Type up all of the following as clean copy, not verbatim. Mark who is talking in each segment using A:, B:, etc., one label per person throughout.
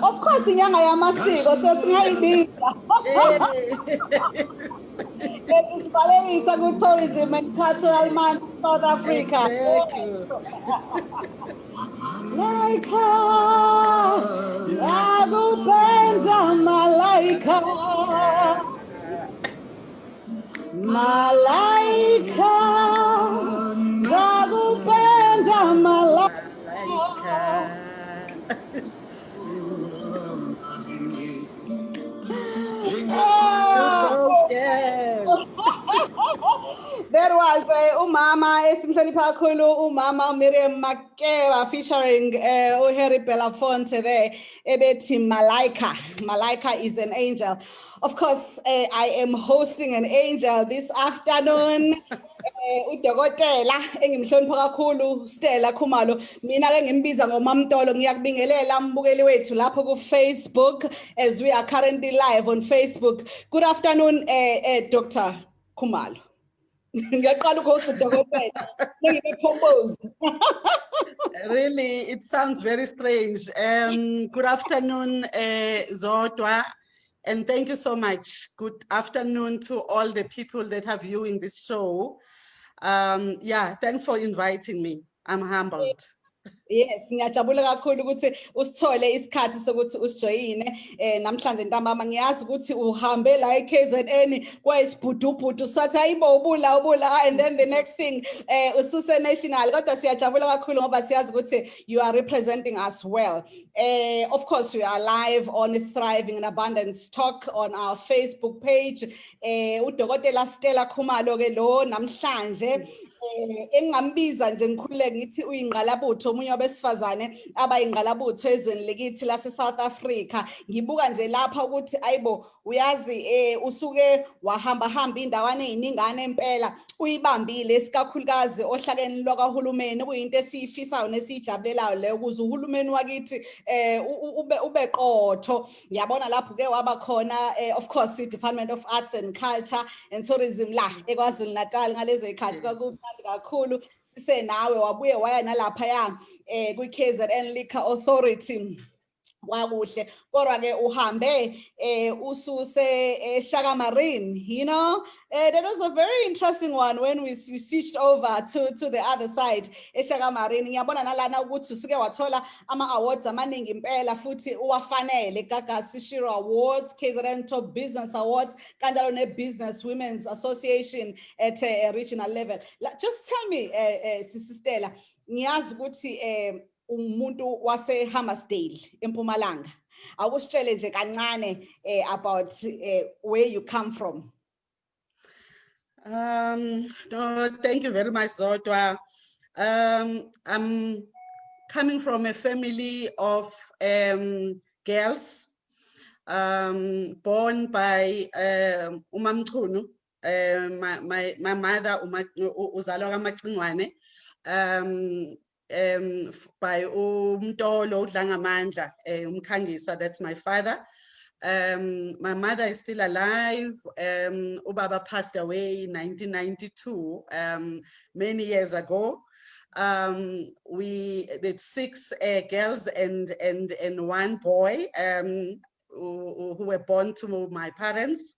A: Of course, inyanga yamasiko sesingayibiza. Isibhalelisa ku-tourism and cultural month in South Africa.
B: Exactly.
A: Laika, nakupenda malaika. Malaika, nakupenda malaika. That was umama esimhlonipha kakhulu umama Miriam Makeba featuring Harry Belafonte there ebethi Malaika. Malaika is an angel. Of course, I am hosting an angel this afternoon. Udokotela engimhlonipha kakhulu Stella Khumalo, mina ke ngimbiza ngomamtolo. Ngiyakubingelela mbukeli wethu lapho ku Facebook as we are currently live on Facebook. Good afternoon Dr. Khumalo.
B: Really, it sounds very strange. Good afternoon, Zodwa, and thank you so much. Good afternoon to all the people that are viewing this show. Yeah, thanks for inviting me. I'm humbled.
A: Yes, ngiyajabula kakhulu ukuthi usithole isikhathi sokuthi usijoyine namhlanje ntambama. Ngiyazi ukuthi uhambe la eKZN kwayisibhudubhudu sathi ayibo ubula and then the next thing ususe national. Kodwa siyajabula kakhulu ngoba siyazi ukuthi you are representing us well. Of course, we are live on Thriving in Abundance Talk on our Facebook page. Udokotela Stella Khumalo ke lo namhlanje engambiza nje ngikhuleke ngithi uyingqalabutho omunye wabesifazane abayingqalabutho ezweni lekithi lase South Africa. Ngibuka nje lapha ukuthi ayibo uyazi usuke wahamba indawana eziningana empela uyibambile esikakhulukazi ohlakeni lokahulumeni kuyinto esiyifisayo nesijabulelayo leyo ukuze uhulumeni wakithi ube qotho. Ngiyabona lapho ke waba khona of course i-Department of Arts and Culture and Tourism la eKwaZulu Natal ngalezi ikhathi kwakumnandi kakhulu sise nawe wabuye waya nalapha ya kwi-KZN Liquor Authority. Wakuhle kodwa ke uhambe ususe Shaka Marine, you know. That was a very interesting one when we switched over to the other side eShaka Marine. Ngiyabona nalana ukuthi usuke wathola ama awards amaningi impela futhi uwafanele Gaga Shiro Awards, KZN Top Business Awards, kanjalo ne Business Women's Association at a regional level. Just tell me Sister Stella, ngiyazi ukuthi umuntu wase Hammersdale eMpumalanga. Awusitshele nje kancane about where you come from.
B: No, thank you very much, Zodwa. I'm coming from a family of girls born by Umamchunu. My mother uzalwa kaMacingwane. By Umtolo Udlangamandla Umkhangisa, that's my father. My mother is still alive. Ubaba passed away in 1992, many years ago. We did 6 girls and one boy who were born to my parents.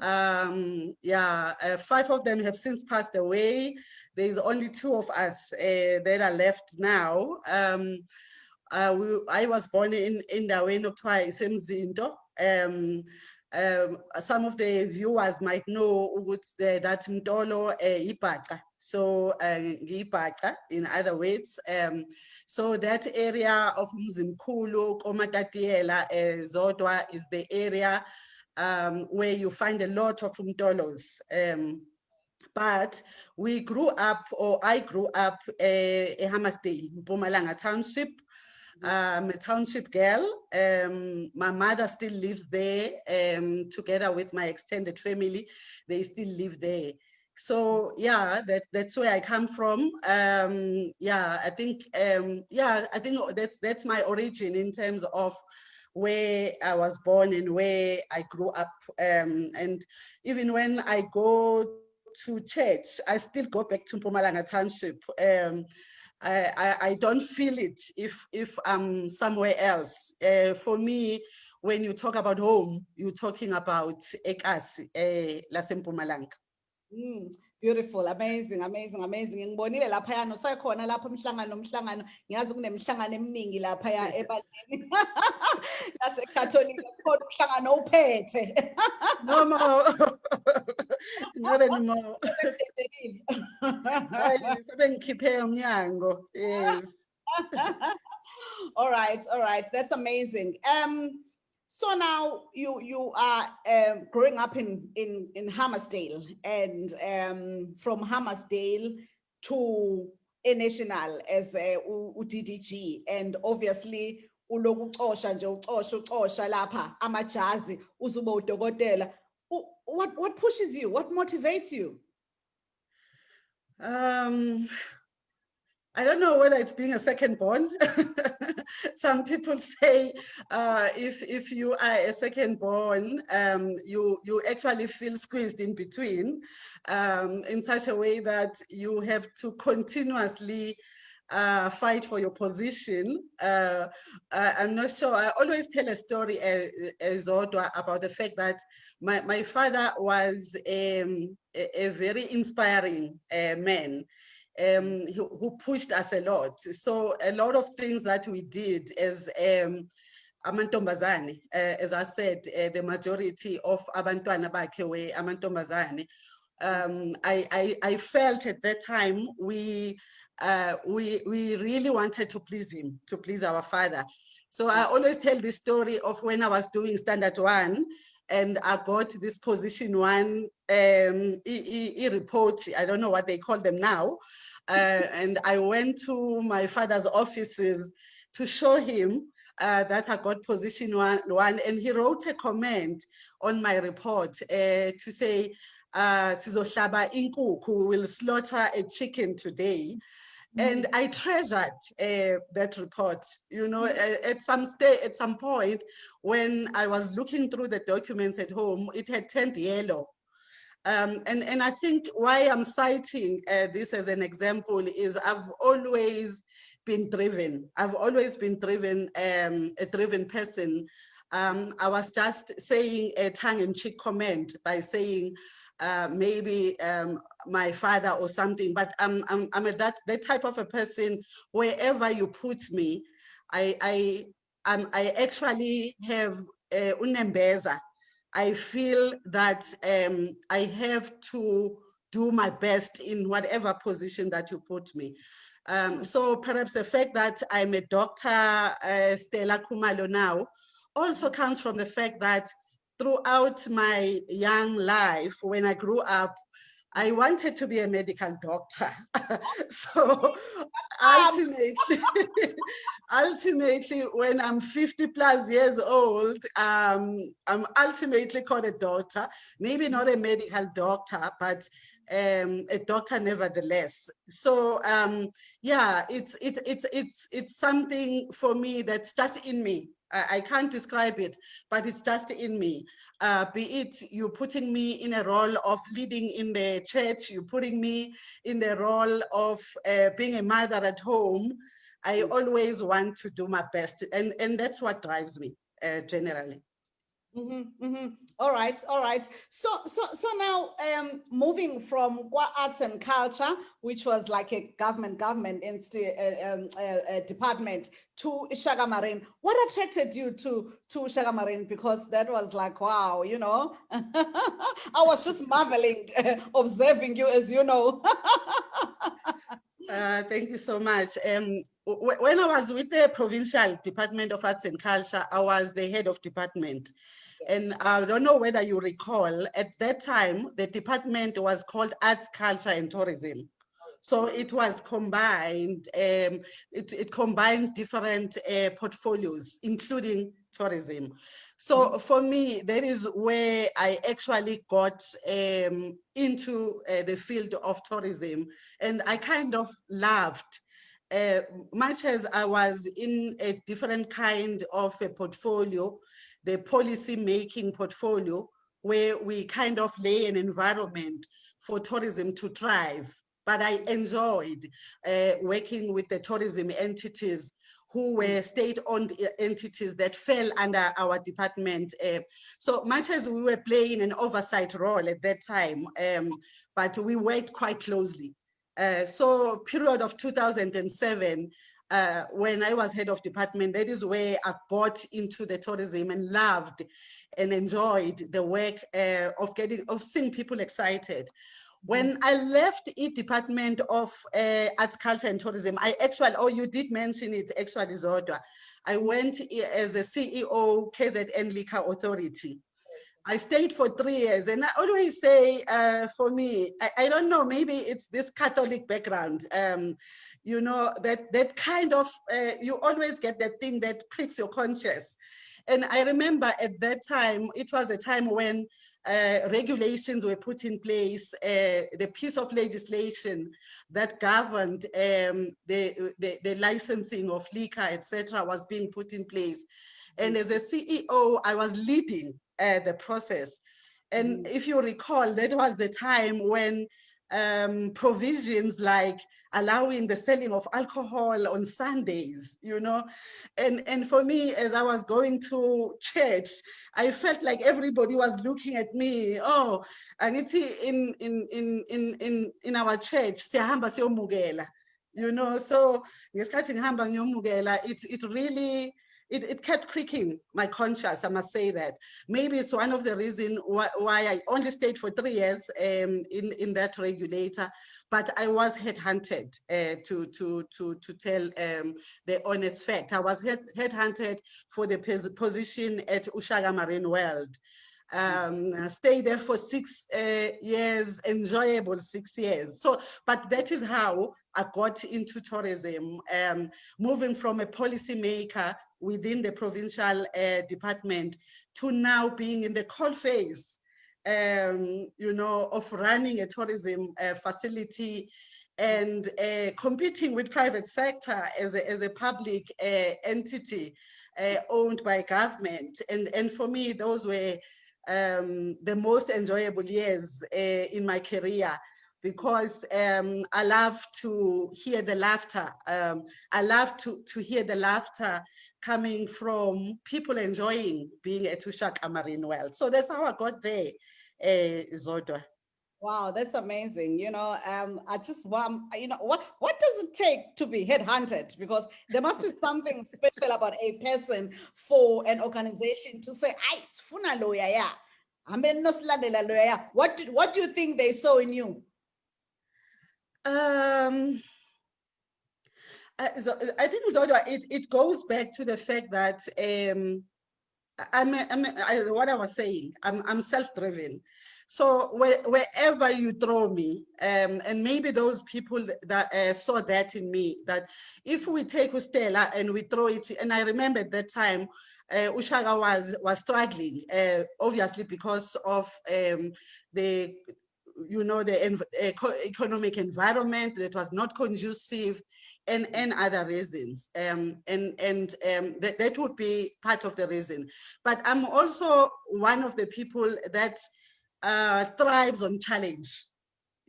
B: 5 of them have since passed away. There's only 2 of us that are left now. I was born in Ndaweni okuthiwa isemzindo. Some of the viewers might know that Mtolo ibhaca. So ibhaca, in other words. So that area of Mzimkhulu, Komatatiela, Zodwa is the area where you find a lot of Mtolos. but we grew up, or I grew up in Hammersdale, Mpumalanga Township. I'm a township girl. My mother still lives there, together with my extended family. They still live there. So yeah, that's where I come from. Yeah, I think that's my origin in terms of where I was born and where I grew up. And even when I go to church, I still go back to Mpumalanga Township. I don't feel it if I'm somewhere else. For me, when you talk about home, you're talking about Ekasi, laseMpumalanga.
A: Beautiful, amazing, amazing, amazing. Ngibonile lapha usakhona lapha umhlangano ngiyazi kunemhlangano eminingi lapha ebazini laseCatholic kodwa umhlangano uphethe.
B: No more. Not anymore. Sebengikhiphe umnyango. Yes.
A: All right, that's amazing. So now you are growing up in Hammersdale, and from Hammersdale to a national as DDG, and obviously uloku ucosha nje ucosha lapha amajazi uzuba udokotela. What pushes you? What motivates you?
B: I don't know whether it's being a second born. Some people say if you are a second born, you actually feel squeezed in between, in such a way that you have to continuously fight for your position. I'm not sure. I always tell a story about the fact that my father was a very inspiring man. Who pushed us a lot. So a lot of things that we did as amantombazane, as I said, the majority of abantwana bakhe were amantombazane. I felt at that time we really wanted to please him, to please our father. So I always tell this story of when I was doing standard 1 and I got this position 1 report, I don't know what they call them now. And I went to my father's offices to show him that I got position one, and he wrote a comment on my report to say, "Sizohlaba inkukhu, will slaughter a chicken today." And I treasured that report. You know, at some point, when I was looking through the documents at home, it had turned yellow. And I think why I'm citing this as an example is I've always been driven. I've always been driven, a driven person. I was just saying a tongue-in-cheek comment by saying maybe my father or something, but I'm that type of a person. Wherever you put me, I actually have unembeza. I feel that I have to do my best in whatever position that you put me. So perhaps the fact that I'm a doctor, Stella Khumalo now, also comes from the fact that throughout my young life, when I grew up, I wanted to be a medical doctor. So ultimately, when I'm 50 plus years old, I'm ultimately called a doctor, maybe not a medical doctor, but a doctor nevertheless. So yeah, it's something for me that's just in me. I can't describe it, but it's just in me. Be it you putting me in a role of leading in the church, you putting me in the role of being a mother at home. I always want to do my best, and that's what drives me generally.
A: All right. So now, moving from arts and culture, which was like a government department, to Shaka Marine. What attracted you to Shaka Marine? Because that was like, wow, you know, I was just marveling, observing you, as you know.
B: Thank you so much. when I was with the Provincial Department of Arts and Culture, I was the head of department. And I don't know whether you recall, at that time, the department was called Arts, Culture and Tourism. So it was combined, it combined different portfolios, including tourism. So for me, that is where I actually got into the field of tourism. And I kind of loved, much as I was in a different kind of a portfolio, the policy making portfolio, where we kind of lay an environment for tourism to thrive. But I enjoyed working with the tourism entities who were state-owned entities that fell under our department. So much as we were playing an oversight role at that time, but we worked quite closely. So period of 2007, when I was head of department, that is where I got into the tourism and loved and enjoyed the work of seeing people excited. When I left the Department of Arts, Culture and Tourism, I actually, oh, you did mention it actually, Zodwa. I went as a CEO, KZN Liquor Authority. I stayed for 3 years, and I always say, for me, I don't know, maybe it's this Catholic background, you know, that kind of, you always get that thing that pricks your conscience. And I remember at that time, it was a time when regulations were put in place, the piece of legislation that governed the licensing of liquor, etc., was being put in place. And as a CEO, I was leading the process. And if you recall, that was the time when provisions like allowing the selling of alcohol on Sundays, you know, and for me, as I was going to church, I felt like everybody was looking at me. Oh, angithi in our church, siyahamba siyomukela, you know. So ngesikhathi ngihamba ngiyomukela, it really. It kept pricking my conscience, I must say that. Maybe it's one of the reasons why I only stayed for 3 years in that regulator, but I was headhunted to tell the honest fact. I was headhunted for the position at Ushaga Marine World. Stayed there for 6 years, enjoyable 6 years. So, but that is how I got into tourism, moving from a policymaker within the provincial department to now being in the coalface, you know, of running a tourism facility and competing with private sector as a public entity owned by government. And for me, those were the most enjoyable years in my career, because I love to hear the laughter. I love to hear the laughter coming from people enjoying being at Ushaka Marine World. So that's how I got there, Zodwa.
A: Wow, that's amazing. You know, I just want, you know, what does it take to be headhunted? Because there must be something special about a person for an organization to say, "I sifuna lawyer, yeah. Lawyer." What do you think they saw in you?
B: I think, Zodwa, it goes back to the fact that what I was saying, I'm self-driven. So wherever you throw me, and maybe those people that saw that in me, that if we take Stella and we throw it, and I remember at that time, Ushaga was struggling, obviously because of the, you know, the economic environment that was not conducive, and other reasons. That would be part of the reason. But I'm also one of the people that thrives on challenge.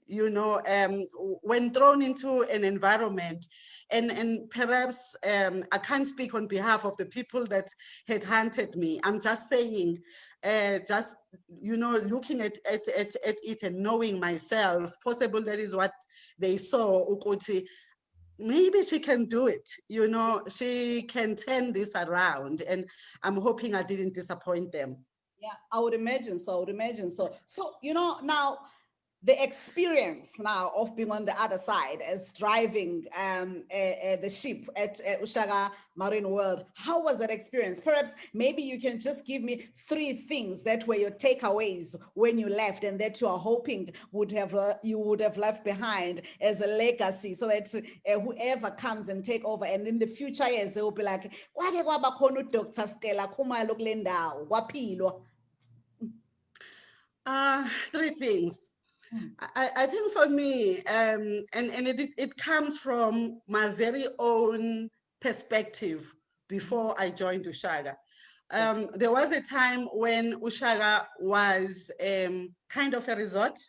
B: You know, when thrown into an environment, and perhaps I can't speak on behalf of the people that had hunted me. I'm just saying, just, you know, looking at it and knowing myself, possible that is what they saw, Ukuti, maybe she can do it, you know, she can turn this around, and I'm hoping I didn't disappoint them.
A: Yeah, I would imagine so. I would imagine so. So, you know, now the experience now of being on the other side as driving the ship at Ushaga Marine World. How was that experience? Perhaps maybe you can just give me 3 things that were your takeaways when you left and that you are hoping you would have left behind as a legacy, so that whoever comes and take over and in the future years they will be like, "Kwake kwaba khona uDr. Stella Khumalo kule ndawo kwaphilwa."
B: 3 things. I think for me, and it comes from my very own perspective before I joined Ushaga. There was a time when Ushaga was kind of a resort.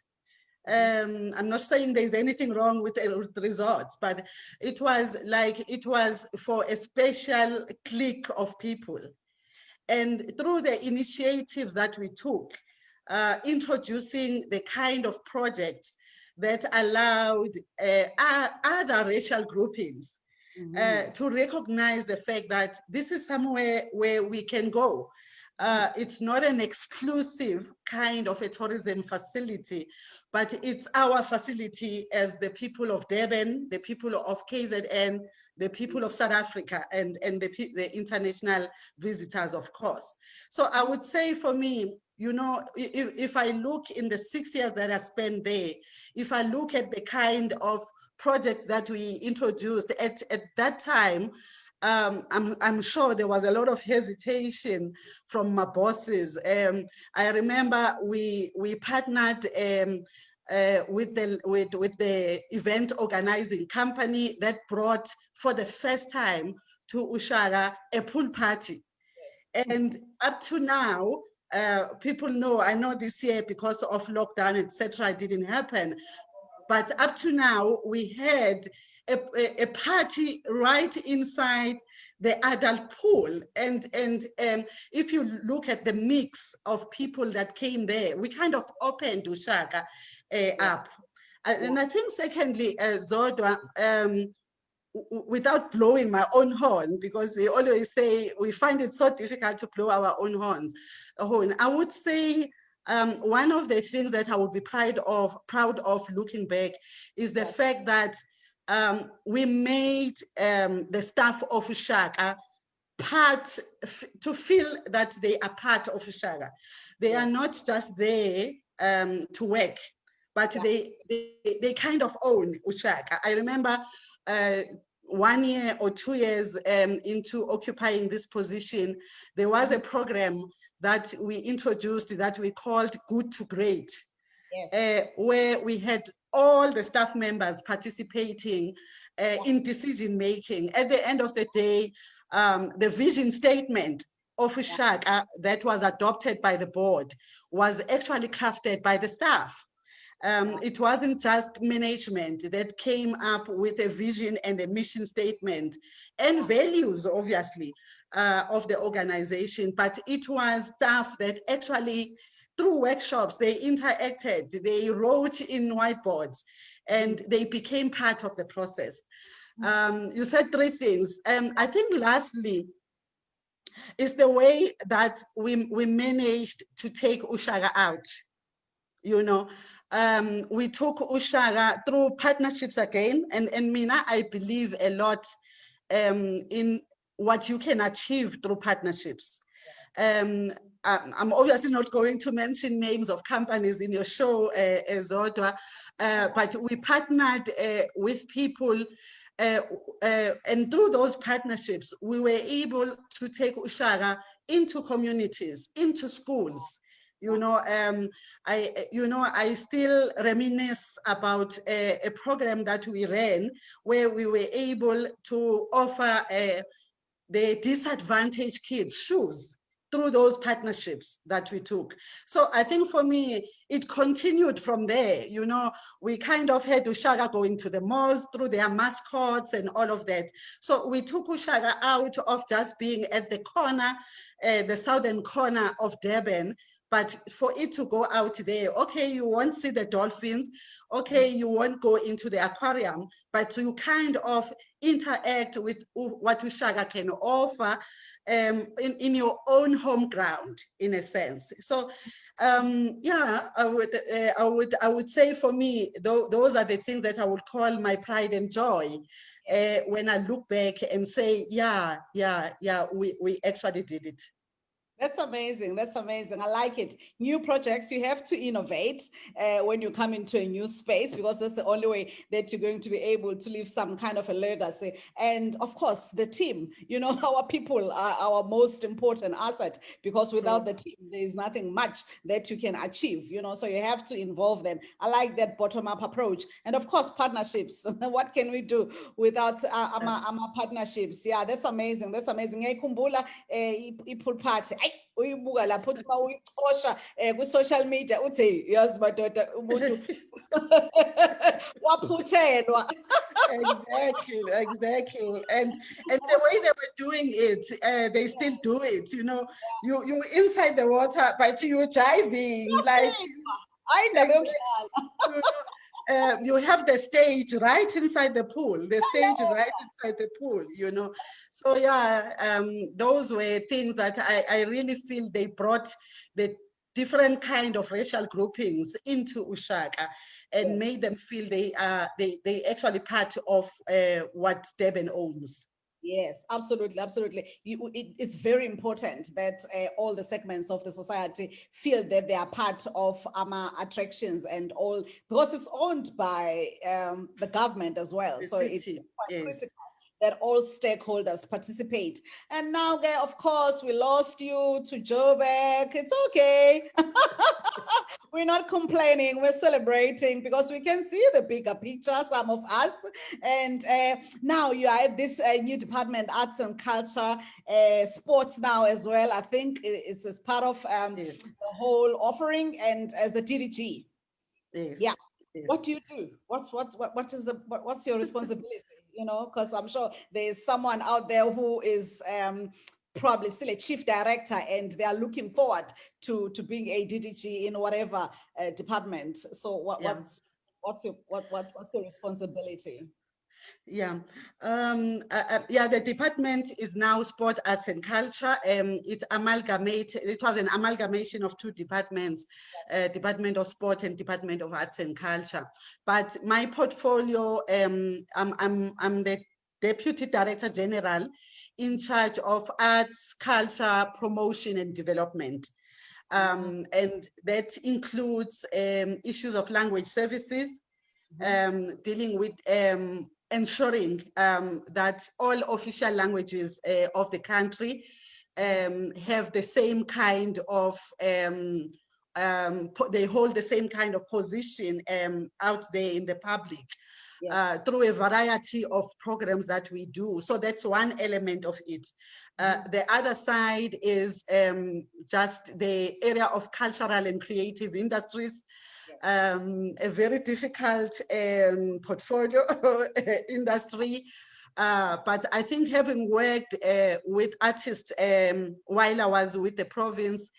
B: I'm not saying there's anything wrong with resorts, but it was for a special clique of people. And through the initiatives that we took, introducing the kind of projects that allowed other racial groupings to recognize the fact that this is somewhere where we can go. It's not an exclusive kind of a tourism facility, but it's our facility as the people of Durban, the people of KZN, the people of South Africa, and the international visitors, of course. So I would say for me, you know, if I look in the 6 years that I spent there, if I look at the kind of projects that we introduced at that time, I'm sure there was a lot of hesitation from my bosses. I remember we partnered with the event organizing company that brought for the first time to Ushaga a pool party. And up to now, people know, I know this year because of lockdown, etc., it didn't happen. But up to now, we had a party right inside the adult pool. And if you look at the mix of people that came there, we kind of opened Ushaga up. And I think secondly, Zodwa, without blowing my own horn, because we always say we find it so difficult to blow our own horn, I would say one of the things that I would be proud of looking back is the fact that we made the staff of Ushaga to feel that they are part of Ushaga. They are not just there to work, but they kind of own Ushaga. I remember 1 year or 2 years into occupying this position, there was a program that we introduced that we called Good to Great, where we had all the staff members participating in decision making. At the end of the day, the vision statement of Ushaga that was adopted by the board was actually crafted by the staff. It wasn't just management that came up with a vision and a mission statement and values, obviously, of the organization, but it was staff that actually, through workshops, they interacted, they wrote in whiteboards, and they became part of the process. You said 3 things. I think lastly, is the way that we managed to take Ushaga out. You know, we took Ushaga through partnerships again, and Mina, I believe a lot in what you can achieve through partnerships. I'm obviously not going to mention names of companies in your show, Zodwa, but we partnered with people, and through those partnerships, we were able to take Ushaga into communities, into schools. You know, I still reminisce about a program that we ran where we were able to offer the disadvantaged kids shoes through those partnerships that we took. So I think for me, it continued from there. You know, we kind of had Ushaga going to the malls through their mascots and all of that. So we took Ushaga out of just being at the corner, the southern corner of Durban, but for it to go out there, okay, you won't see the dolphins, okay, you won't go into the aquarium, but to kind of interact with what Ushaka can offer in your own home ground, in a sense. So yeah, I would say for me, those are the things that I would call my pride and joy when I look back and say, yeah, we actually did it.
A: That's amazing. That's amazing. I like it. New projects, you have to innovate when you come into a new space, because that's the only way that you're going to be able to leave some kind of a legacy. And of course, the team, you know, our people are our most important asset, because without the team, there is nothing much that you can achieve, you know, so you have to involve them. I like that bottom-up approach. And of course, partnerships. What can we do without our partnerships? Yeah, that's amazing. That's amazing. Ngiyayikhumbula i-pool party. Uyibuka lapho uthi mawuyixosha ku-social media uthi yazi madoda umuntu waphuthelwa.
B: Exactly. And the way they were doing it, they still do it. You know, you inside the water, but you're diving like. You have the stage right inside the pool. The stage is right inside the pool, you know. So yeah, those were things that I really feel they brought the different kind of racial groupings into Ushaka and made them feel they actually part of what Durban owns.
A: Yes, absolutely. It's very important that all the segments of the society feel that they are part of our attractions and all, because it's owned by the government as well. So it's quite critical that all stakeholders participate. And now, of course, we lost you to Joburg. It's okay. We're not complaining, we're celebrating, because we can see the bigger picture, some of us. And now you are at this new department, arts and culture, sports now as well. I think it's as part of the whole offering, and as the DDG. Yeah. What do you do? What's your responsibility? You know, because I'm sure there's someone out there who is probably still a chief director, and they are looking forward to being a DDG in whatever department. So what's your responsibility?
B: Yeah, the department is now Sport, Arts and Culture. It was an amalgamation of two departments, Department of Sport and Department of Arts and Culture. But my portfolio, I'm the Deputy Director General in charge of arts, culture, promotion and development. And that includes issues of language services, dealing with ensuring that all official languages of the country have the same kind of, they hold the same kind of position out there in the public. Through a variety of programs that we do. So that's one element of it. The other side is just the area of cultural and creative industries. A very difficult portfolio industry. But I think having worked with artists while I was with the province,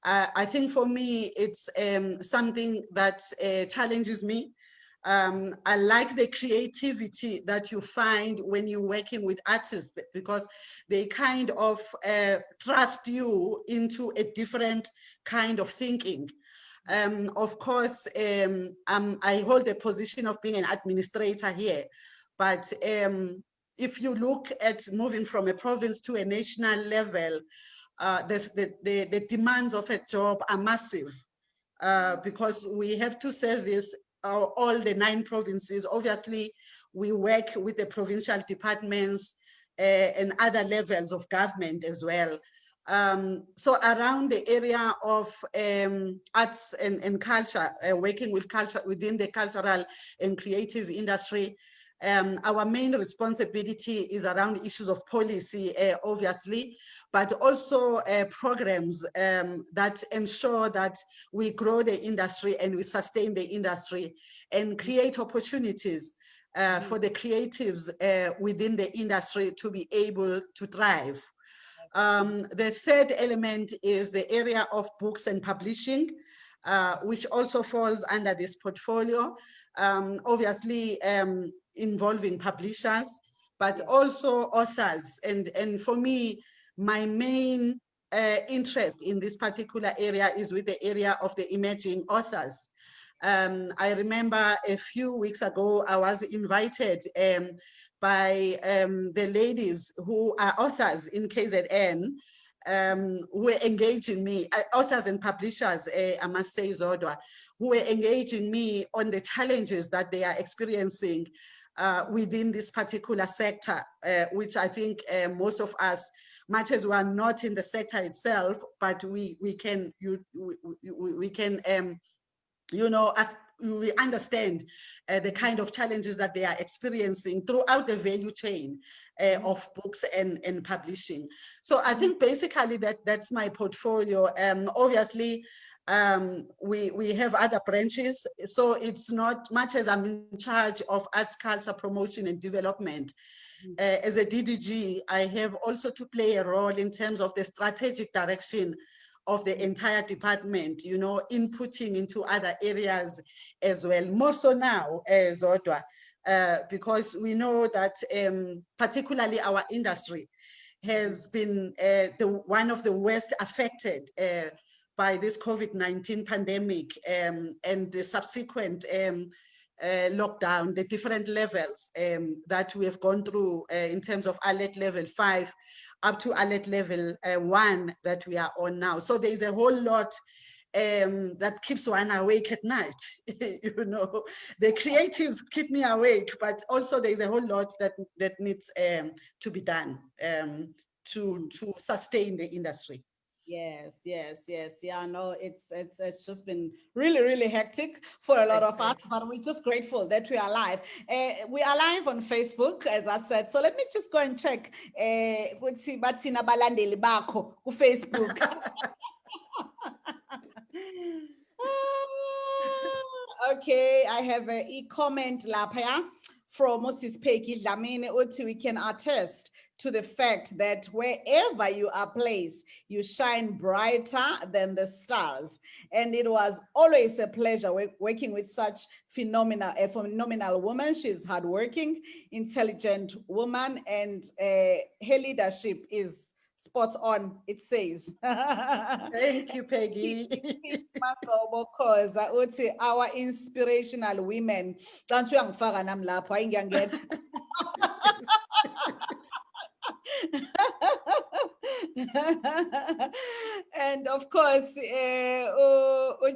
B: I think for me, it's something that challenges me. I like the creativity that you find when you're working with artists, because they kind of trust you into a different kind of thinking. Of course, I hold the position of being an administrator here, but if you look at moving from a province to a national level, the demands of a job are massive, because we have to service all the 9 provinces. Obviously, we work with the provincial departments and other levels of government as well. So around the area of arts and culture, working with culture within the cultural and creative industry, our main responsibility is around issues of policy, obviously, but also programs that ensure that we grow the industry and we sustain the industry and create opportunities for the creatives within the industry to be able to thrive. The third element is the area of books and publishing, which also falls under this portfolio, obviously involving publishers, but also authors. And for me, my main interest in this particular area is with the area of the emerging authors. I remember a few weeks ago, I was invited by the ladies who are authors in KZN, who were engaging me, authors and publishers, I must say, Zodwa, who were engaging me on the challenges that they are experiencing within this particular sector, which I think most of us, much as we are not in the sector itself, but we can you know, as we understand the kind of challenges that they are experiencing throughout the value chain of books and publishing. So I think basically that's my portfolio. Obviously, we have other branches, so it's not much as I'm in charge of arts, culture, promotion and development. As a DDG, I have also to play a role in terms of the strategic direction of the entire department, you know, inputting into other areas as well. More so now, Zodwa, because we know that particularly our industry has been one of the worst affected by this COVID-19 pandemic and the subsequent lockdown, the different levels that we have gone through in terms of alert level 5 up to alert level 1 that we are on now. So there's a whole lot that keeps one awake at night. You know, the creatives keep me awake, but also there's a whole lot that needs to be done to sustain the industry.
A: Yes, yes, yes. Yeah, no, it's just been really hectic for a lot of us, but we're just grateful that we are live. We are live on Facebook, as I said. So let me just go and check. Ukuthi bathina abalandeli bakho ku Facebook. Okay, I have a e-comment lapha from Moses Peki Dlamini uthi we can attest to the fact that wherever you are placed, you shine brighter than the stars. And it was always a pleasure working with such a phenomenal woman. She's hardworking, intelligent woman, and her leadership is spot on, it says.
B: Thank you, Peggy.
A: Because our inspirational women. And of course,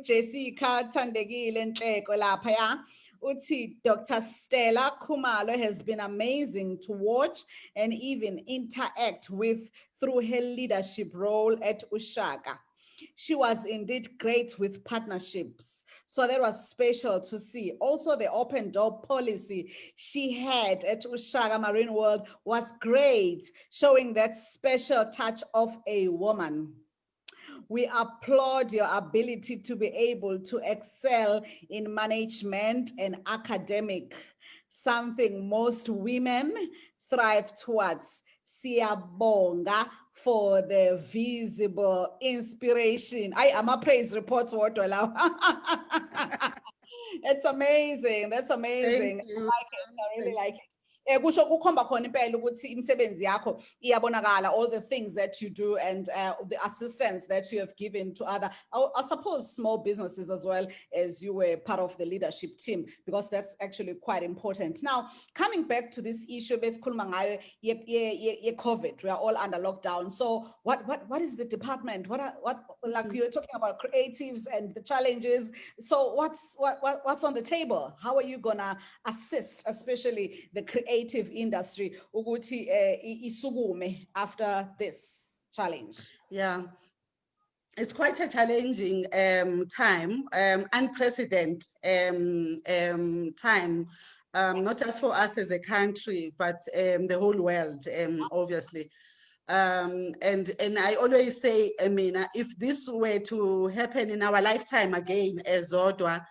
A: Jessica Tandegile Nhleko lapha uthi Dr. Stella Khumalo has been amazing to watch and even interact with through her leadership role at Ushaka. She was indeed great with partnerships. So that was special to see. Also, the open door policy she had at Ushaka Marine World was great, showing that special touch of a woman. We applaud your ability to be able to excel in management and academic, something most women thrive towards. Siyabonga for the visible inspiration. I am a praise report. It's amazing. That's amazing.
B: Thank you.
A: I like it. I really like it. Kusho kukhomba khona impela ukuthi imisebenzi yakho iyabonakala, all the things that you do and the assistance that you have given to other, I suppose small businesses as well, as you were part of the leadership team, because that's actually quite important. Now, coming back to this issue, besikhuluma ngayo ye-COVID, we are all under lockdown. So what is the department? Like you're talking about creatives and the challenges. So what's on the table? How are you gonna assist, especially the creative industry, ukuthi isukume after this challenge?
B: Yeah, it's quite a challenging time, unprecedented time, not just for us as a country, but the whole world, obviously. And I always say, Amina, if this were to happen in our lifetime again as Zodwa,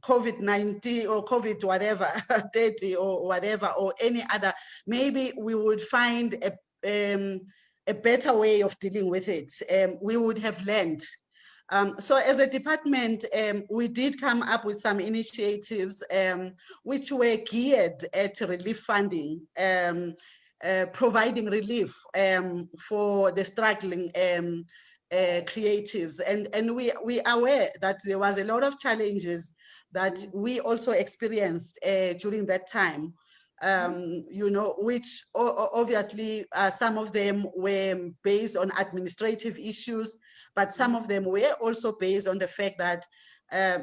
B: COVID-19 or COVID whatever, 30 or whatever, or any other, maybe we would find a better way of dealing with it, we would have learned. So as a department, we did come up with some initiatives which were geared at relief funding, providing relief for the struggling creatives. And we are aware that there was a lot of challenges that we also experienced during that time. You know, which obviously some of them were based on administrative issues, but some of them were also based on the fact that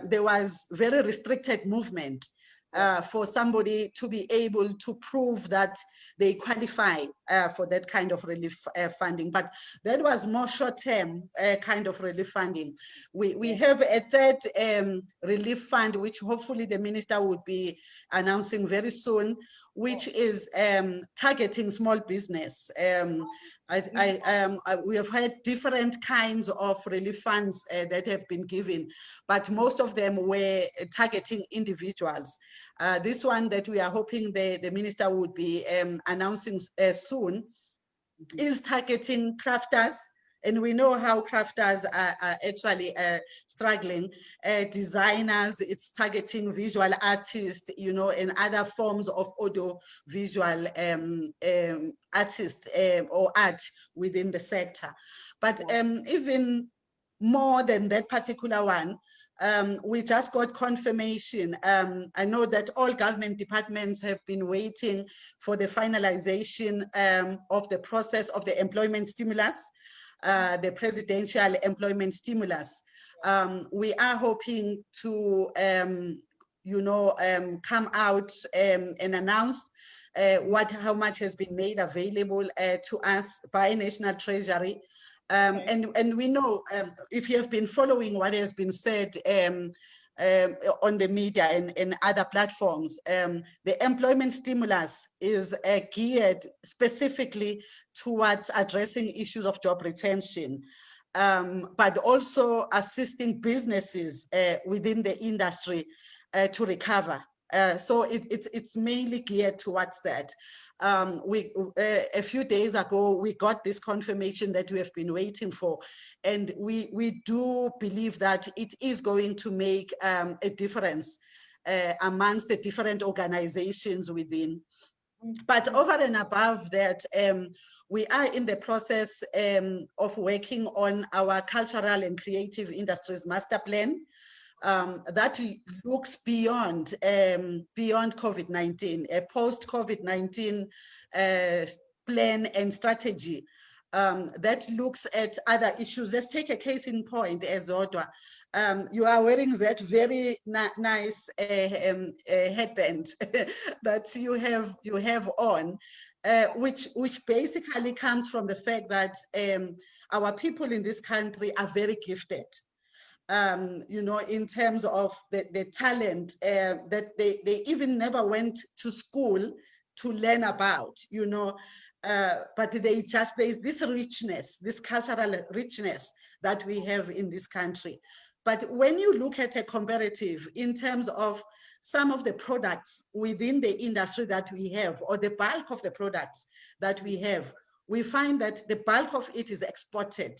B: there was very restricted movement for somebody to be able to prove that they qualify for that kind of relief funding. But that was more short-term kind of relief funding. We have a third relief fund, which hopefully the minister would be announcing very soon, which is targeting small business. We have had different kinds of relief funds that have been given, but most of them were targeting individuals. This one that we are hoping the minister would be announcing soon is targeting crafters. And we know how crafters are actually struggling. Designers, it's targeting visual artists, you know, and other forms of audio visual artists or art within the sector. But even more than that particular one, we just got confirmation. I know that all government departments have been waiting for the finalization of the process of the employment stimulus, the presidential employment stimulus. We are hoping to, you know, come out and announce how much has been made available to us by National Treasury. And we know, if you have been following what has been said on the media and other platforms, the employment stimulus is geared specifically towards addressing issues of job retention, but also assisting businesses within the industry to recover. So it's mainly geared towards that. A few days ago, we got this confirmation that we have been waiting for, and we do believe that it is going to make a difference amongst the different organizations within. But over and above that, we are in the process of working on our cultural and creative industries master plan. That looks beyond COVID-19, a post-COVID-19 plan and strategy that looks at other issues. Let's take a case in point, Ezodwa. You are wearing that very nice headband that you have on, which basically comes from the fact that our people in this country are very gifted. You know, in terms of the talent that they even never went to school to learn about, you know, but there's this richness, this cultural richness that we have in this country. But when you look at a comparative in terms of some of the products within the industry that we have, or the bulk of the products that we have, we find that the bulk of it is exported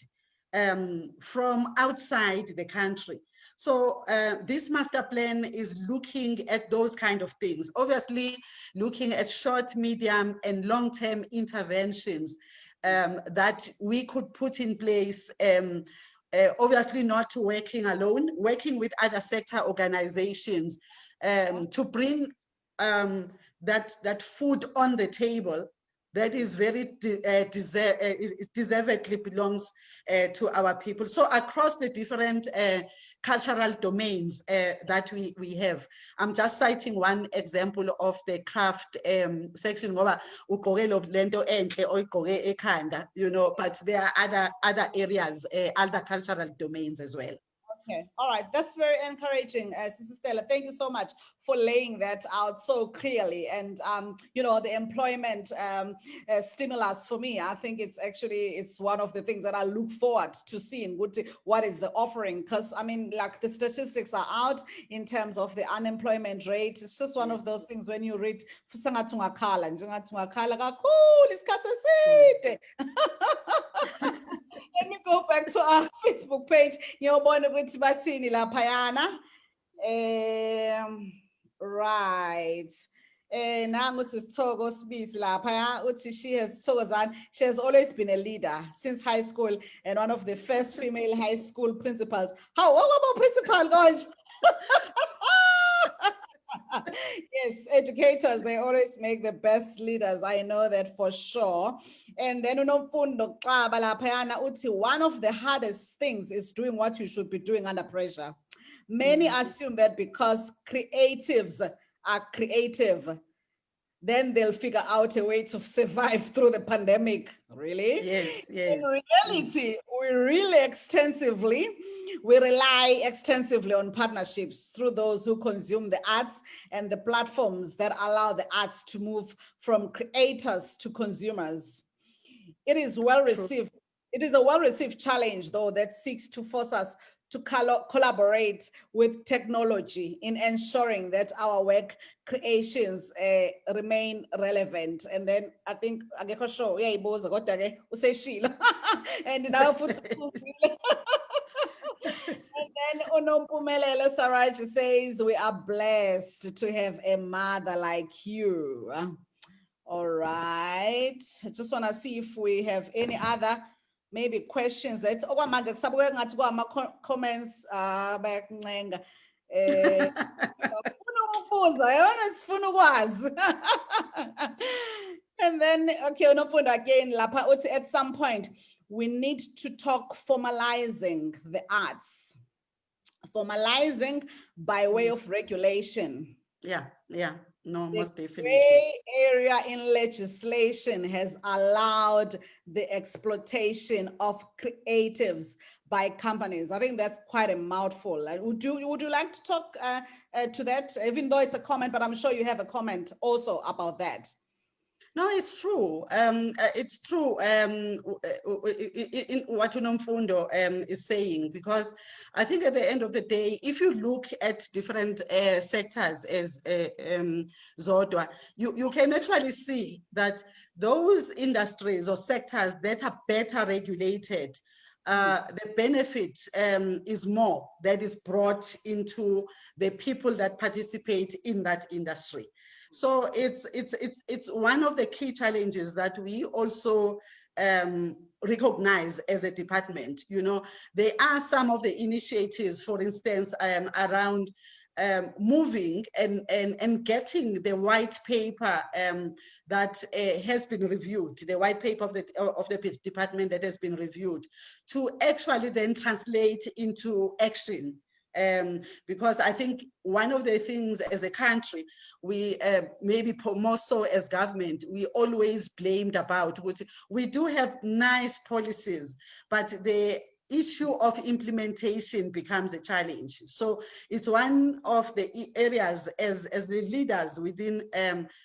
B: from outside the country. So this master plan is looking at those kind of things, obviously looking at short, medium, and long-term interventions that we could put in place, obviously not working alone, working with other sector organizations to bring that food on the table that is very deservedly belongs to our people. So across the different cultural domains that we have, I'm just citing one example of the craft section, you know, but there are other areas, other cultural domains as well.
A: Okay, all right, that's very encouraging, Sister Stella. Thank you so much for laying that out so clearly. And you know, the employment stimulus for me, I think it's one of the things that I look forward to seeing. What is the offering? Because I mean, like the statistics are out in terms of the unemployment rate. It's just one of those things when you read, "Fusangathi ungakhala nje, ungathi ungakhala kakhulu, isikhathi eside." Let me go back to our Facebook page. Ngiyobona ukuthi bathini laphayana. Right. Nangu sisithogo sibisi laphaya uthi she has always been a leader since high school and one of the first female high school principals. What about principal Gonj? Yes, educators, they always make the best leaders. I know that for sure. And then unomfundo Xaba laphayana uthi one of the hardest things is doing what you should be doing under pressure. Many assume that because creatives are creative, then they'll figure out a way to survive through the pandemic. Really?
B: Yes,
A: In
B: yes.
A: reality, we rely extensively on partnerships through those who consume the arts and the platforms that allow the arts to move from creators to consumers. It is well received. It is a well-received challenge, though, that seeks to force us to collaborate with technology in ensuring that our work creations remain relevant. And then I think akekho sure uyayibuza kodwa ke useshilo and now futhi and then Unompumelelo Saraj says we are blessed to have a mother like you. All right, I just want to see if we have any other maybe questions. It's okwamanje kusabuke ngathi kwama comments bayakuncenga ufuna ukubuza yona sifuna ukwazi. And then okay, unomfundo again lapha uthi at some point we need to talk formalizing the arts, formalizing by way of regulation.
B: Yeah, no,
A: The
B: most definitely.
A: gray area in legislation has allowed the exploitation of creatives by companies. I think that's quite a mouthful. Would you like to talk to that, even though it's a comment, but I'm sure you have a comment also about that.
B: No, it's true. It's true. In what Unomfundo is saying, because I think at the end of the day, if you look at different sectors as Zodwa, you can actually see that those industries or sectors that are better regulated, the benefit is more that is brought into the people that participate in that industry. So it's one of the key challenges that we also recognize as a department. You know, there are some of the initiatives, for instance, around moving and getting the white paper that has been reviewed, the white paper of the department that has been reviewed, to actually then translate into action. Because I think one of the things as a country, we maybe more so as government, we always blamed about, which we do have nice policies, but the issue of implementation becomes a challenge. So it's one of the areas as the leaders within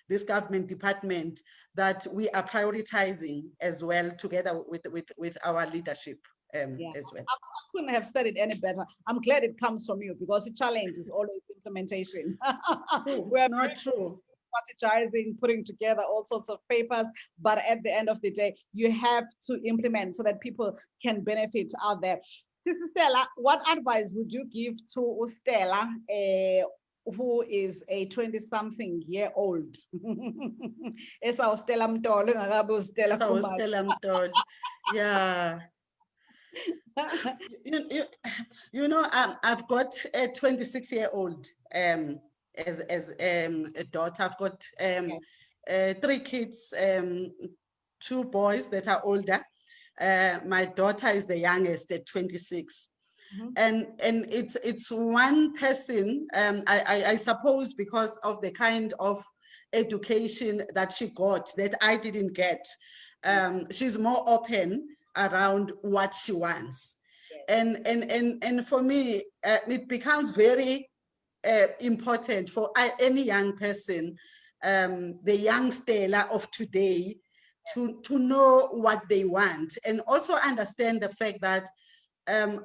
B: this government department that we are prioritizing as well, together with our leadership as well.
A: I couldn't have said it any better. I'm glad it comes from you, because the challenge is always implementation.
B: We're not true.
A: Strategizing, putting together all sorts of papers, but at the end of the day, you have to implement so that people can benefit out there. Sister Stella, what advice would you give to Stella, who is a 20-something-year-old? Esa Stella Mtolo, ngakabe Stella Khumalo.
B: Yeah. You know, I've got a 26-year-old as a daughter. I've got 3 kids, 2 boys that are older. My daughter is the youngest at 26. And it's one person, I suppose, because of the kind of education that she got that I didn't get. She's more open around what she wants. And for me, it becomes very important for any young person, the young Stella of today, to know what they want and also understand the fact that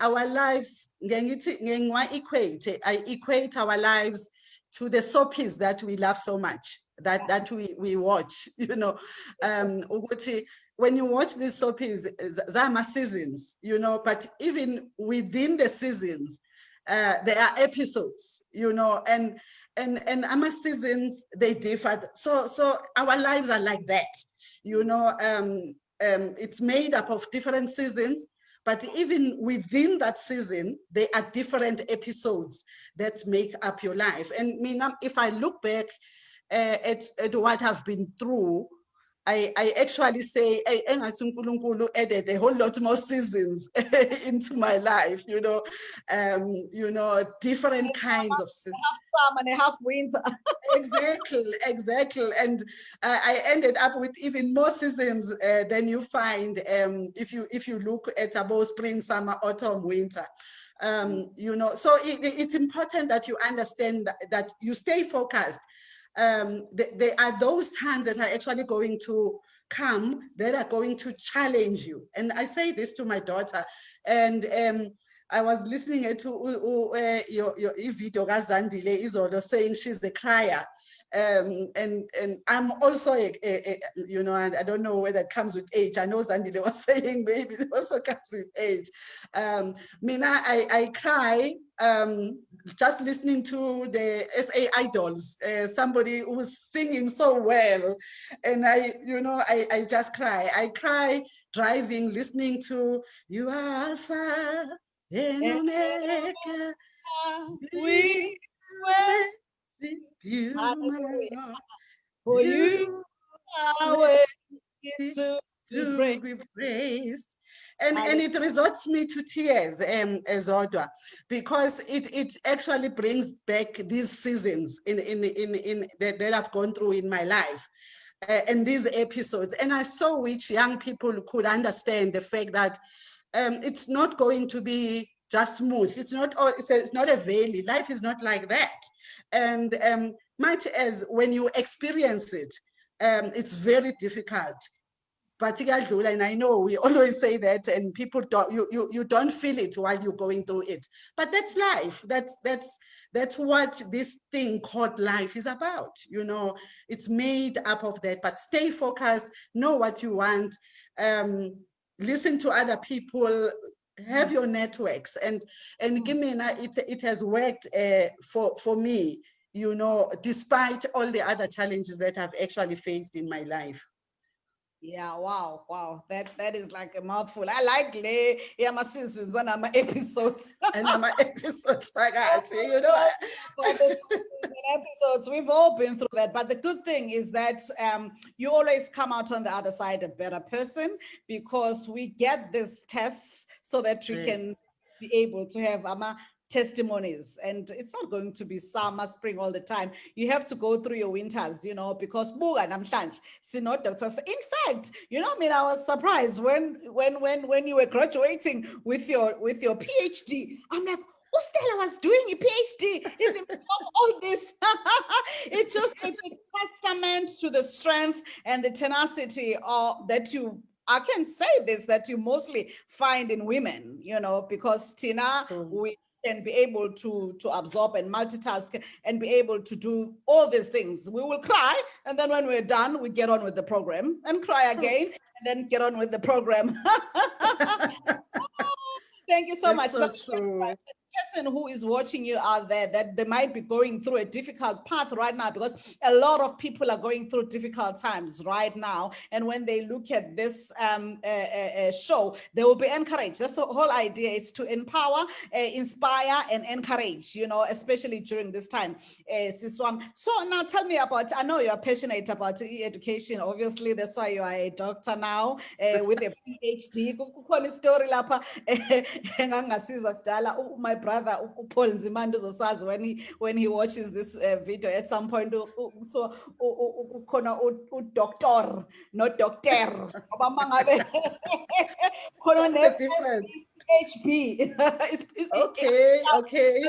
B: our lives, I equate our lives to the soapies that we love so much, that we watch, you know. When you watch these soapies, there are seasons, you know, but even within the seasons, there are episodes, you know, and our seasons, they differ. So our lives are like that, you know. It's made up of different seasons, but even within that season, there are different episodes that make up your life. And if I look back at what I've been through, I actually say, engathi uNkulunkulu added a whole lot more seasons into my life, you know, different kinds of seasons.
A: Half summer and half winter.
B: Exactly. And I ended up with even more seasons than you find if you look at about spring, summer, autumn, winter. You know, so it's important that you understand that you stay focused. There are those times that are actually going to come that are going to challenge you. And I say this to my daughter, and I was listening to your video Zandile Izolo saying she's a crier. And I'm also you know, and I don't know whether it comes with age. I know Zandile was saying maybe it also comes with age. Mina, I cry just listening to the SA Idols, somebody who was singing so well, and I just cry. I cry driving, listening to "You Are Alpha and Omega."
A: We
B: worship you, my Lord.
A: for you are worthy
B: to
A: praise.
B: be praised. And it resorts me to tears, Zodwa, because it actually brings back these seasons in that I've gone through in my life. And these episodes, and I so wish young people could understand the fact that it's not going to be just smooth. It's not a valley. Life is not like that. And much as when you experience it, it's very difficult. But and I know we always say that, and people don't, you don't feel it while you're going through it. But that's life. That's what this thing called life is about. You know, it's made up of that. But stay focused, know what you want, listen to other people, have your networks, and give me it has worked for me, you know, despite all the other challenges that I've actually faced in my life.
A: Yeah, wow. That is like a mouthful. I like my seasons and my episodes.
B: And my episodes, you know.
A: For the episodes, we've all been through that. But the good thing is that you always come out on the other side a better person, because we get these tests so that we can be able to have testimonies. And it's not going to be summer, spring all the time. You have to go through your winters, you know, because not doctors. In fact, you know, I mean, I was surprised when you were graduating with your PhD. I'm like, Stella was doing a PhD. Is it all this? It's a testament to the strength and the tenacity that you, I can say this, that you mostly find in women, you know, because Tina, we can be able to absorb and multitask and be able to do all these things. We will cry, and then when we're done, we get on with the program and cry again, and then get on with the program. Thank you so much.
B: So true.
A: Person who is watching you out there, that they might be going through a difficult path right now, because a lot of people are going through difficult times right now, and when they look at this show, they will be encouraged. That's the whole idea, is to empower, inspire, and encourage, you know, especially during this time. So now tell me about, I know you're passionate about education, obviously that's why you are a doctor now, with a PhD. Story my brother Paul Nzimande uzosazi when he watches this video at some point, so doctor, not doctor.
B: What's the difference?
A: PhD.
B: Okay, okay.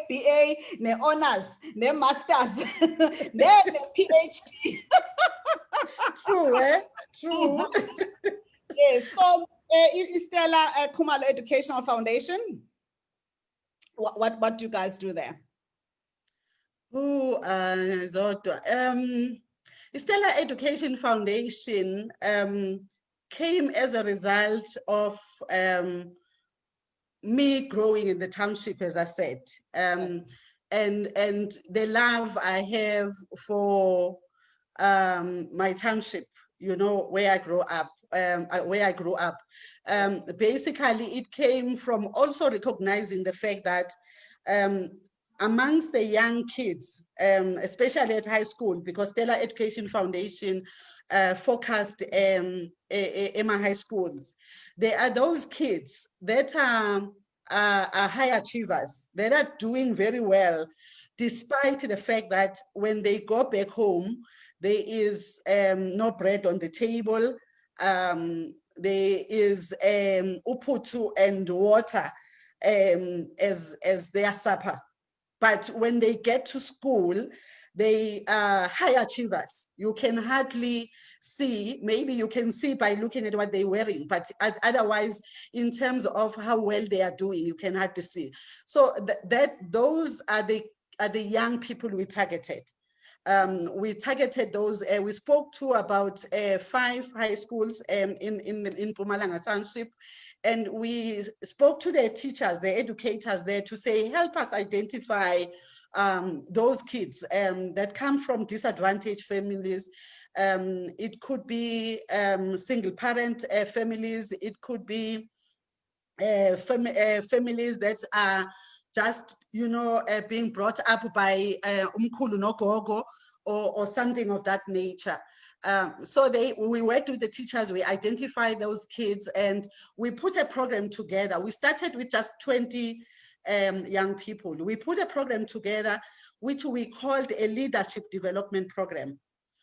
A: BA, ne honors, ne masters, ne PhD.
B: True, eh? True.
A: Yes. So, Stella Khumalo Educational Foundation. What do you guys do there?
B: Zodwa. Stella Education Foundation came as a result of me growing in the township, as I said, and the love I have for my township, you know, where I grew up. Basically, it came from also recognizing the fact that amongst the young kids, especially at high school, because Stella Education Foundation focused in my high schools, there are those kids that are high achievers, that are doing very well, despite the fact that when they go back home, there is no bread on the table. There is uputu and water as their supper. But when they get to school, they are high achievers. You can hardly see, maybe you can see by looking at what they're wearing, but otherwise, in terms of how well they are doing, you can hardly see. So those are the young people we targeted. We targeted those. We spoke to about 5 high schools in Mpumalanga Township, and we spoke to their teachers, the educators there, to say, help us identify those kids that come from disadvantaged families. It could be single parent families. It could be families that are just, you know, being brought up by umkhulu nogogo or something of that nature. So we worked with the teachers, we identified those kids, and we put a program together. We started with just 20 young people. We put a program together, which we called a leadership development program.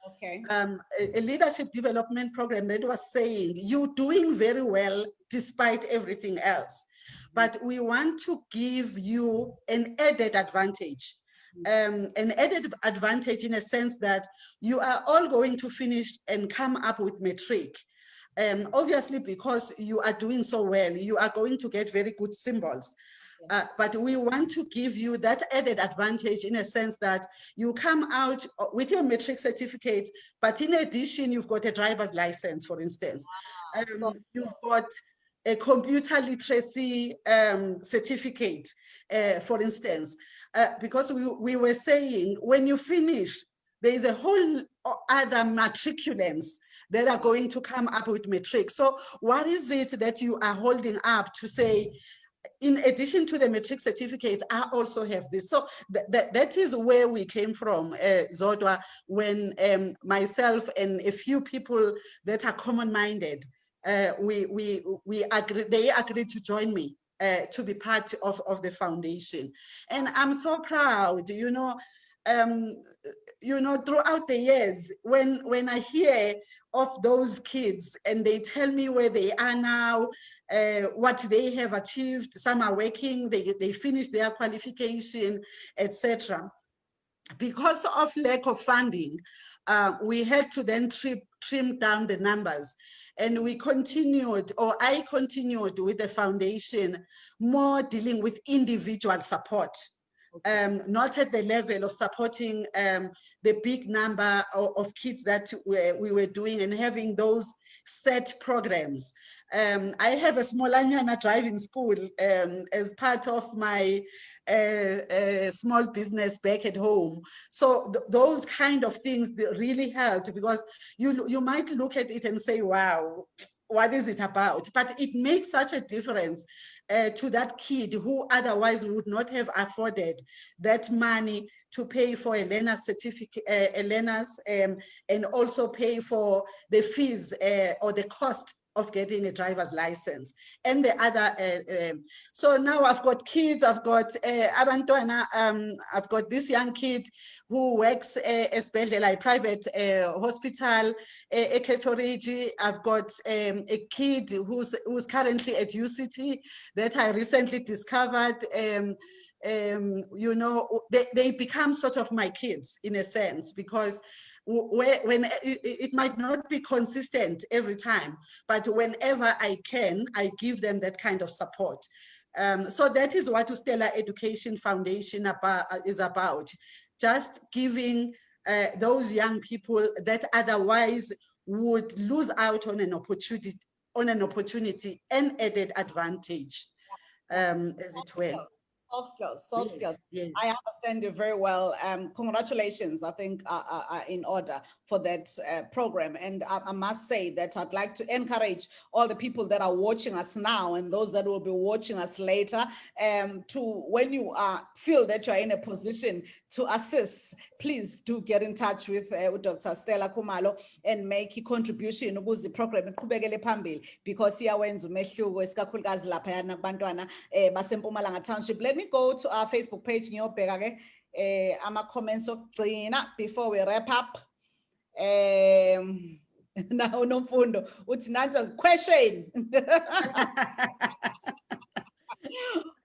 A: Okay.
B: A leadership development program that was saying, you're doing very well despite everything else, but we want to give you an added advantage. An added advantage in a sense that you are all going to finish and come up with matric. Obviously, because you are doing so well, you are going to get very good symbols. But we want to give you that added advantage in a sense that you come out with your matric certificate, but in addition, you've got a driver's license, for instance. You've got a computer literacy certificate, for instance, because we were saying when you finish, there is a whole other matriculants that are going to come up with matric. So what is it that you are holding up to say, in addition to the matric certificates, I also have this? So that is where we came from, Zodwa, when myself and a few people that are common-minded, they agreed to join me to be part of the foundation. And I'm so proud, throughout the years, when I hear of those kids and they tell me where they are now, what they have achieved, some are working, they finished their qualification, etc. Because of lack of funding, we had to then trim down the numbers. And we continued, or I continued with the foundation, more dealing with individual support. Not at the level of supporting the big number of kids that we were doing and having those set programs. I have a Smolanyana driving school as part of my small business back at home. So those kind of things really helped, because you might look at it and say, wow, what is it about? But it makes such a difference to that kid who otherwise would not have afforded that money to pay for a learner's certificate, and also pay for the fees or the cost of getting a driver's license. And the other, so now I've got kids, I've got abantwana, I've got this young kid who works as a private hospital, Eketoriji. I've got a kid who's currently at UCT that I recently discovered. You know, they become sort of my kids in a sense, because when it might not be consistent every time, but whenever I can, I give them that kind of support. So that is what Stella Education Foundation is about, just giving those young people that otherwise would lose out on an opportunity and added advantage, as it were.
A: Soft skills.
B: Yes.
A: I understand you very well. Congratulations, I think, are in order for that program. And I must say that I'd like to encourage all the people that are watching us now and those that will be watching us later, to, when you feel that you're in a position to assist, please do get in touch with Dr. Stella Khumalo and make a contribution to the program because siyawenza umehluko isikakhulukazi lapha kubantwana baseMpumalanga Township. Let me go to our Facebook page ngiyobheka ke ama comments okugcina before we wrap up. Now Nomfundo uthi nansi a question.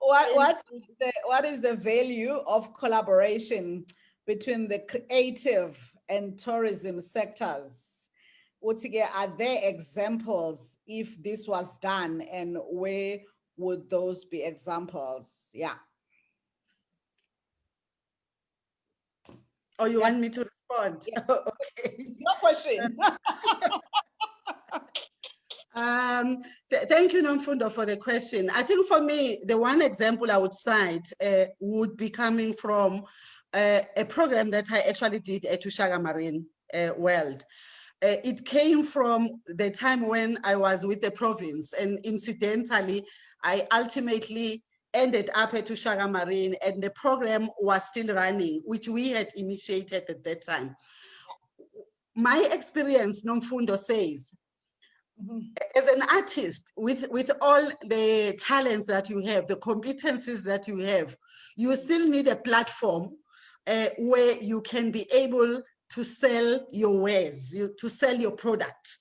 A: What is the value of collaboration between the creative and tourism sectors? Are there examples if this was done, and where would those be examples? Yeah.
B: Oh, you want me to respond?
A: Yeah.
B: Okay.
A: No question.
B: Thank you, Nomfundo, for the question. I think for me, the one example I would cite would be coming from a program that I actually did at Ushaga Marine World. It came from the time when I was with the province, and incidentally, I ultimately ended up at Ushaga Marine, and the program was still running, which we had initiated at that time. My experience, Nomfundo says, as an artist, with all the talents that you have, the competencies that you have, you still need a platform where you can be able to sell your wares, to sell your product.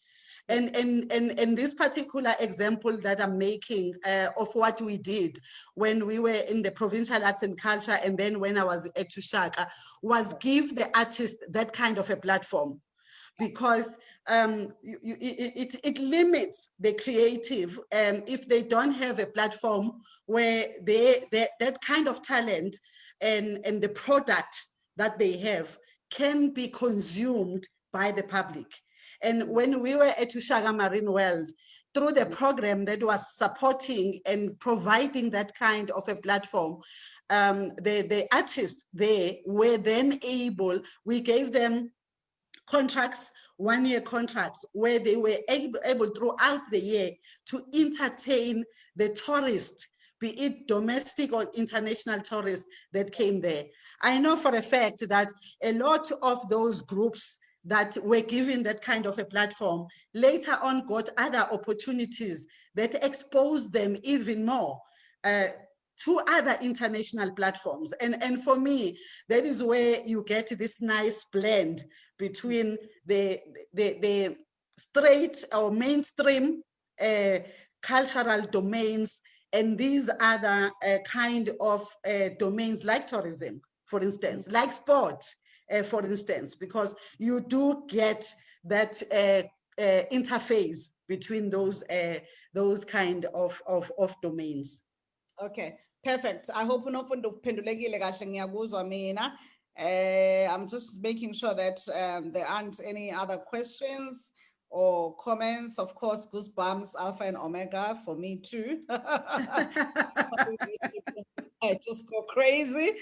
B: And this particular example that I'm making of what we did when we were in the Provincial Arts and Culture, and then when I was at Tushaka, was give the artist that kind of a platform. Because it limits the creative if they don't have a platform where that kind of talent and the product that they have can be consumed by the public. And when we were at Ushaga Marine World, through the program that was supporting and providing that kind of a platform, the artists there were then able, we gave them contracts, 1-year contracts, where they were able throughout the year to entertain the tourists, be it domestic or international tourists that came there. I know for a fact that a lot of those groups that were given that kind of a platform later on got other opportunities that exposed them even more to other international platforms. And for me, that is where you get this nice blend between the straight or mainstream cultural domains and these other kind of domains like tourism, for instance, like sport, for instance, because you do get that interface between those kind of domains.
A: Okay, perfect. I hope Nomfundo uphendulekile kahle ngiyakuzwa mina. I'm just making sure that there aren't any other questions or comments. Of course, goosebumps, alpha and omega for me too. I just go crazy.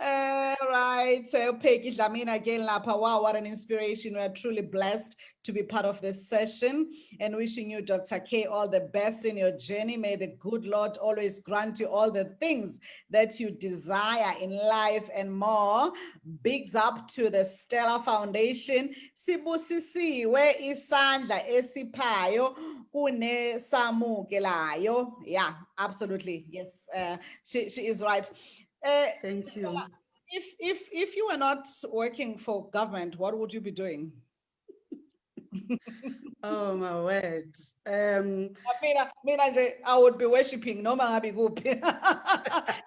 A: Right. So Peggy Dlamini again, Lapa. Wow, what an inspiration. We are truly blessed to be part of this session and wishing you, Dr. K, all the best in your journey. May the good Lord always grant you all the things that you desire in life and more. Bigs up to the Stella Foundation. Sibusisiwe isandla esiphayo kunesamukelayo. Yeah, absolutely. Yes, she is right.
B: Thank you.
A: If you were not working for government, what would you be doing?
B: Oh my word.
A: Mina nje, I would be worshiping noma ngabe kuphi.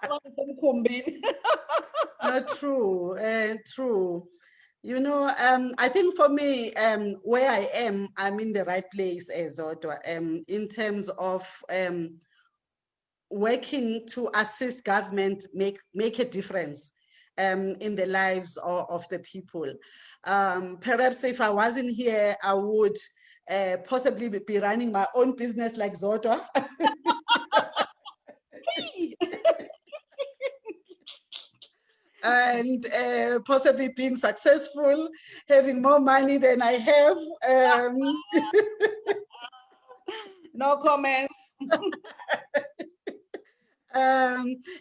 A: Noma ngisemkhumbini.
B: Not true, true. You know, I think for me, where I am, I'm in the right place, Zodwa, in terms of working to assist government make a difference in the lives of the people. Perhaps if I wasn't here, I would possibly be running my own business like Zodwa. And possibly being successful, having more money than I have.
A: No comments.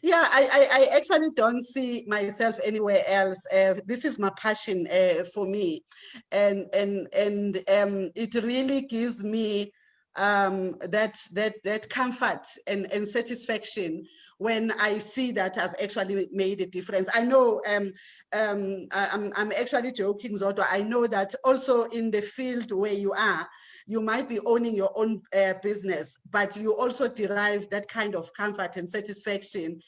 B: Yeah, I actually don't see myself anywhere else. This is my passion for me, and it really gives me that comfort and satisfaction when I see that I've actually made a difference. I know I'm actually joking, Zoto. I know that also in the field where you are, you might be owning your own business, but you also derive that kind of comfort and satisfaction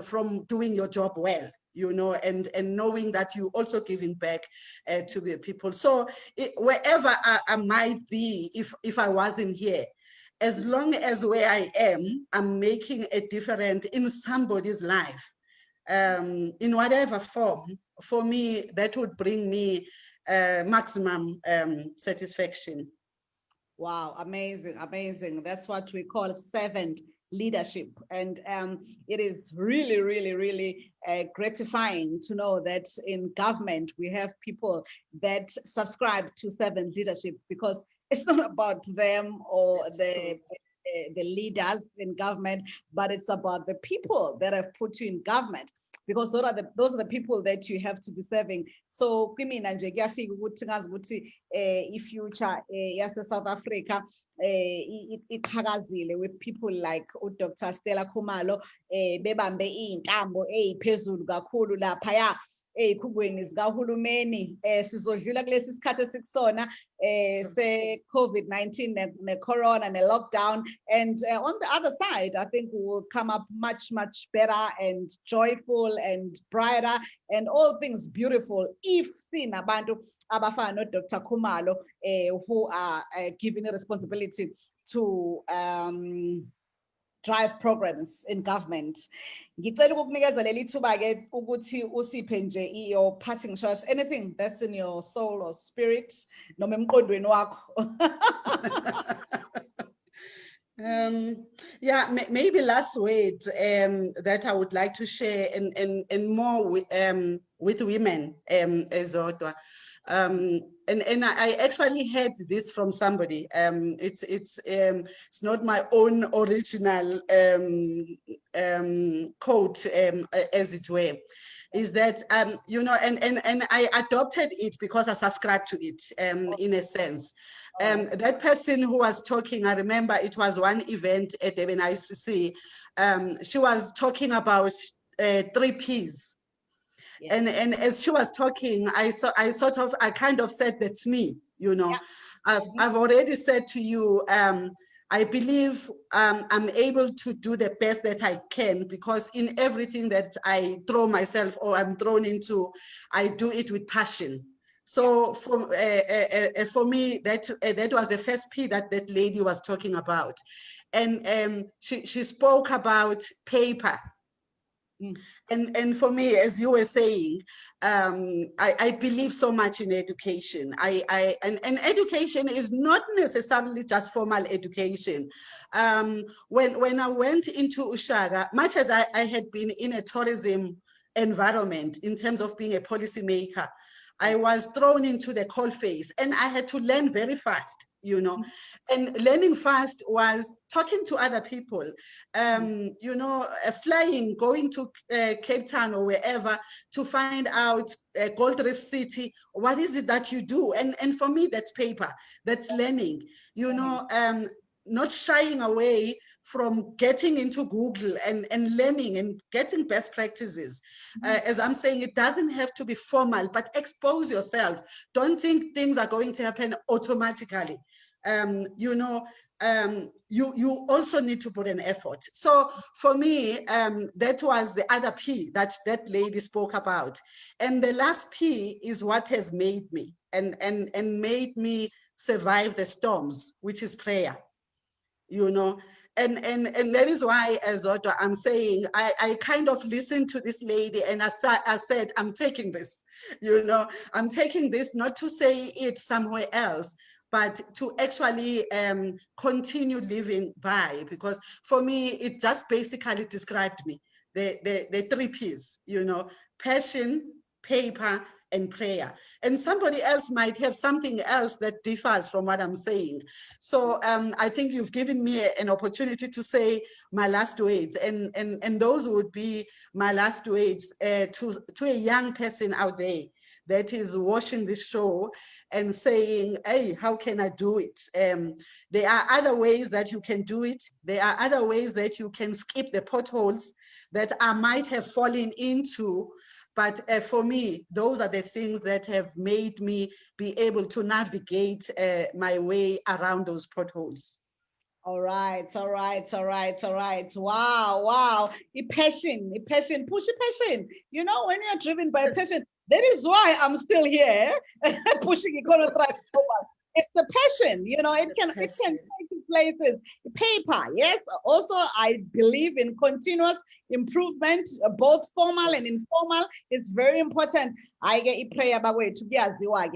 B: from doing your job well, you know, and knowing that you also giving back to the people. So wherever I might be, if I wasn't here, as long as where I am, I'm making a difference in somebody's life, in whatever form, for me, that would bring me maximum satisfaction.
A: Wow, amazing, amazing. That's what we call servant leadership. And it is really, really, really gratifying to know that in government, we have people that subscribe to servant leadership, because it's not about them or the leaders in government, but it's about the people that have put you in government, because those are the people that you have to be serving. So kimina nje kuyafika ukuthi ngazi ukuthi i-future yase-South Africa iqhakazile with people like uDr. Stella Khumalo bebambe iy'ntambo ey'phezulu kakhulu laphaya ey'khungweni zikahulumeni. Sizodlula kulesi sikhathi esikusona se-COVID-19 ne-corona ne-lockdown, and on the other side, I think we will come up much, much better and joyful and brighter and all things beautiful if sinabantu abafana no-Dr. Khumalo who are given a responsibility to drive programs in government. Ngicela ukukunikeza leli thuba ke ukuthi usiphe nje your parting shots, anything that's in your soul or spirit noma emqondweni wakho.
B: Yeah, maybe last word that I would like to share and more with women Zodwa. And I actually heard this from somebody. It's not my own original quote, as it were. Is that you know, and I adopted it because I subscribe to it in a sense. That person who was talking, I remember it was one event at the ICC. She was talking about 3 Ps. Yeah. And as she was talking, I kind of said, that's me, you know. Yeah. I've already said to you, I believe I'm able to do the best that I can, because in everything that I throw myself or I'm thrown into, I do it with passion. So for me, that was the first P that lady was talking about. And she spoke about paper. And for me, as you were saying, I believe so much in education. And education is not necessarily just formal education. When I went into Ushaga, much as I had been in a tourism environment in terms of being a policymaker. I was thrown into the coalface and I had to learn very fast, you know, and learning fast was talking to other people, you know, flying, going to Cape Town or wherever to find out Gold Reef City, what is it that you do? And for me, that's paper, that's learning, you know, not shying away from getting into Google and learning and getting best practices. As I'm saying, it doesn't have to be formal, but expose yourself. Don't think things are going to happen automatically. You know, you also need to put an effort. So for me, that was the other P that that lady spoke about. And the last P is what has made me and made me survive the storms, which is prayer. You know, and that is why, as I'm saying, I kind of listened to this lady and I said, I'm taking this, you know, I'm taking this not to say it somewhere else, but to actually continue living by, because for me, it just basically described me, the three P's, you know, passion, paper, and prayer. And somebody else might have something else that differs from what I'm saying. So I think you've given me an opportunity to say my last words, and those would be my last words to a young person out there that is watching this show and saying, hey, how can I do it? There are other ways that you can do it. There are other ways that you can skip the potholes that I might have fallen into. But for me, those are the things that have made me be able to navigate my way around those potholes.
A: All right, all right, all right, all right. Wow, wow. A passion, push a passion. You know, when you're driven by passion, that is why I'm still here pushing economy forward. It's the passion, you know, it can take you places. Paper, yes. Also, I believe in continuous improvement, both formal and informal. It's very important. I get a prayer by way to be as the wage.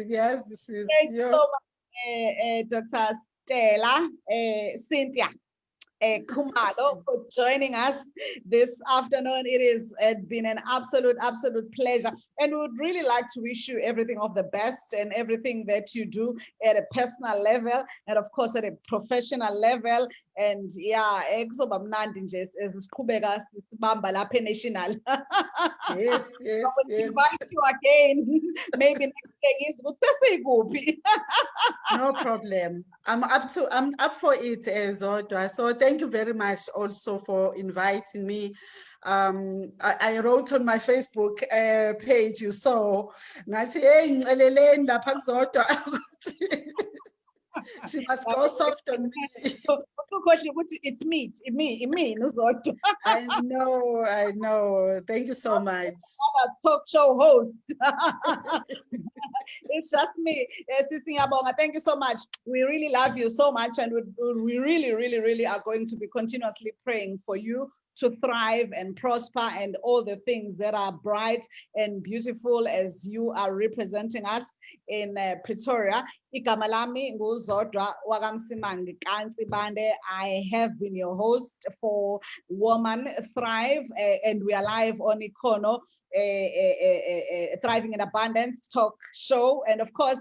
B: Yes, yes.
A: Thank you so much, Dr. Stella, Cynthia Khumalo, for joining us this afternoon. It has been an absolute pleasure. And we would really like to wish you everything of the best and everything that you do at a personal level and, of course, at a professional level. And yeah, national.
B: Yes, yes,
A: I will
B: yes.
A: invite you again. Maybe next day is
B: no problem. I'm up for it, Zodwa. So thank you very much also for inviting me. I wrote on my Facebook page, you saw, hey, she must go soft on me.
A: It's me,
B: I know. Thank you so much.
A: Talk show host. It's just me. Thank you so much. We really love you so much, and we really are going to be continuously praying for you to thrive and prosper and all the things that are bright and beautiful as you are representing us in Pretoria. Igama lami nguZodwa wakamsimangi Kansi Bande. I have been your host for Woman Thrive, and we are live on Ikono. Thriving in Abundance talk show, and of course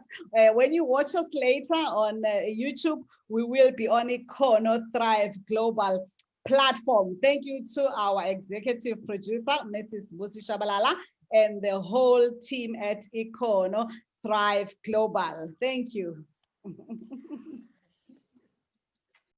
A: when you watch us later on YouTube, we will be on Ikono Thrive Global platform. Thank you to our executive producer, Mrs. Busi Shabalala, and the whole team at Ikono Thrive Global. Thank you.